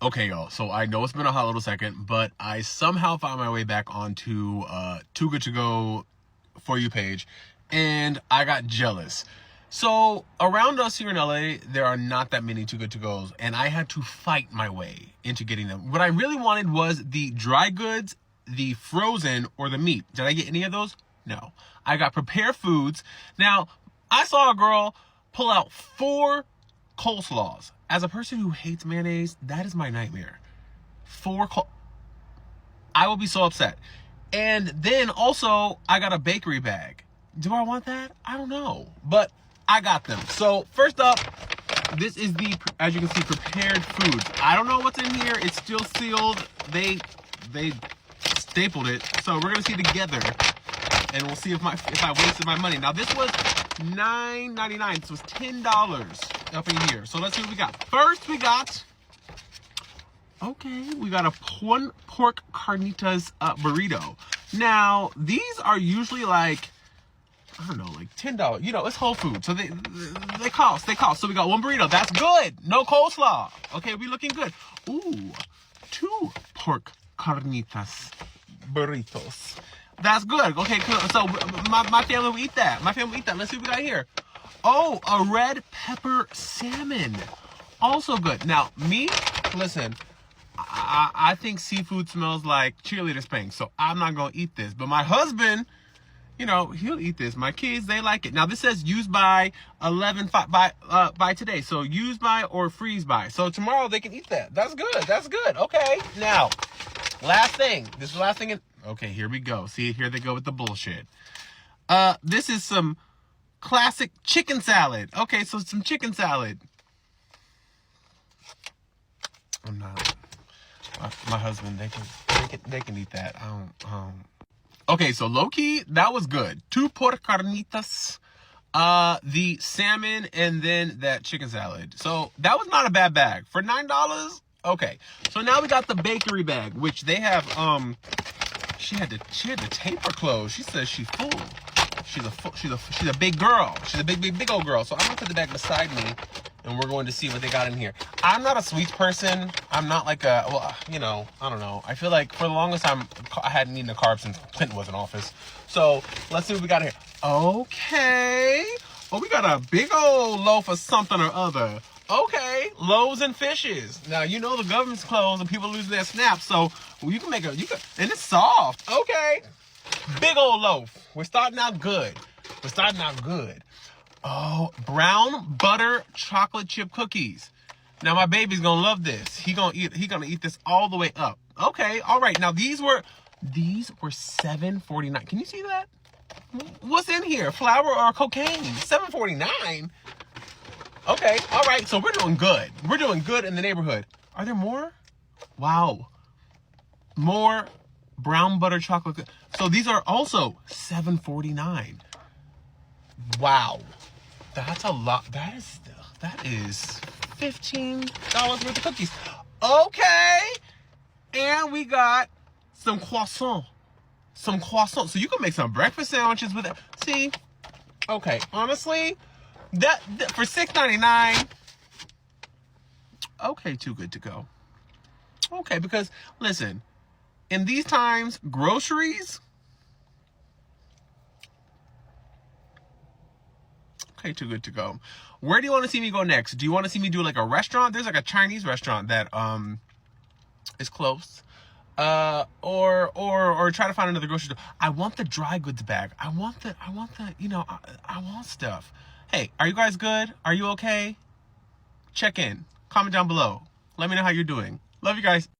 Okay, y'all, so I know it's been a hot little second, but I somehow found my way back onto Too Good To Go For You page, and I got jealous. So around us here in LA, there are not that many Too Good To Go's, and I had to fight my way into getting them. What I really wanted was the dry goods, the frozen, or the meat. Did I get any of those? No. I got prepared foods. Now, I saw a girl pull out 4 coleslaws. As a person who hates mayonnaise, that is my nightmare. I will be so upset. And then also, I got a bakery bag. Do I want that? I don't know. But I got them. So first up, this is the, as you can see, prepared foods. I don't know what's in here. It's still sealed. They stapled it. So we're gonna see together, and we'll see if I wasted my money. Now this was $9.99, so it's $10 up in here. So let's see what we got. First we got a pork carnitas burrito. Now these are usually like, I don't know, like $10. You know, it's Whole Foods, so they cost. So we got 1 burrito. That's good. No coleslaw. Okay, we looking good. Ooh, 2 pork carnitas burritos. That's good. Okay, cool. So my family will eat that. Let's see what we got here. Oh, a red pepper salmon. Also good. Now, me, listen, I think seafood smells like cheerleader spank, so I'm not going to eat this. But my husband, you know, he'll eat this. My kids, they like it. Now, this says use by 11/5 by today. So use by or freeze by. So tomorrow they can eat that. That's good. That's good. Okay. Now, last thing. This is the last thing. Okay, here we go. See, here they go with the bullshit. This is some classic chicken salad. Okay, so some chicken salad. I'm not. My husband, they can eat that. Okay, so low key, that was good. 2 pork carnitas, the salmon, and then that chicken salad. So that was not a bad bag for $9. Okay, so now we got the bakery bag, which they have. She had to tape her clothes. She says she's full. She's a big girl. She's a big old girl. So I'm gonna put the bag beside me, and we're going to see what they got in here. I'm not a sweets person. I'm not like a, well, you know, I don't know. I feel like for the longest time, I hadn't eaten a carb since Clinton was in office. So let's see what we got here. Okay. Oh, we got a big old loaf of something or other. Okay, loaves and fishes. Now, you know the government's closed and people lose their snaps, so you can and it's soft. Okay, big old loaf. We're starting out good. Oh, brown butter chocolate chip cookies. Now, my baby's gonna love this. He's gonna eat this all the way up. Okay, all right. Now, these were $7.49. Can you see that? What's in here? Flour or cocaine? $7.49. Okay, all right, so we're doing good. We're doing good in the neighborhood. Are there more? Wow. More brown butter chocolate. So these are also $7.49. Wow. That's a lot. That is $15 worth of cookies. Okay. And we got some croissant. So you can make some breakfast sandwiches with it. See? Okay, honestly, that for $6.99, okay, Too Good To Go. Okay, because listen, in these times, groceries, okay, Too Good To Go. Where do you want to see me go next? Do you want to see me do like a restaurant? There's like a Chinese restaurant that is close. Or try to find another grocery store. I want the dry goods bag. I want the, you know, I want stuff. Hey, are you guys good? Are you okay? Check in. Comment down below. Let me know how you're doing. Love you guys.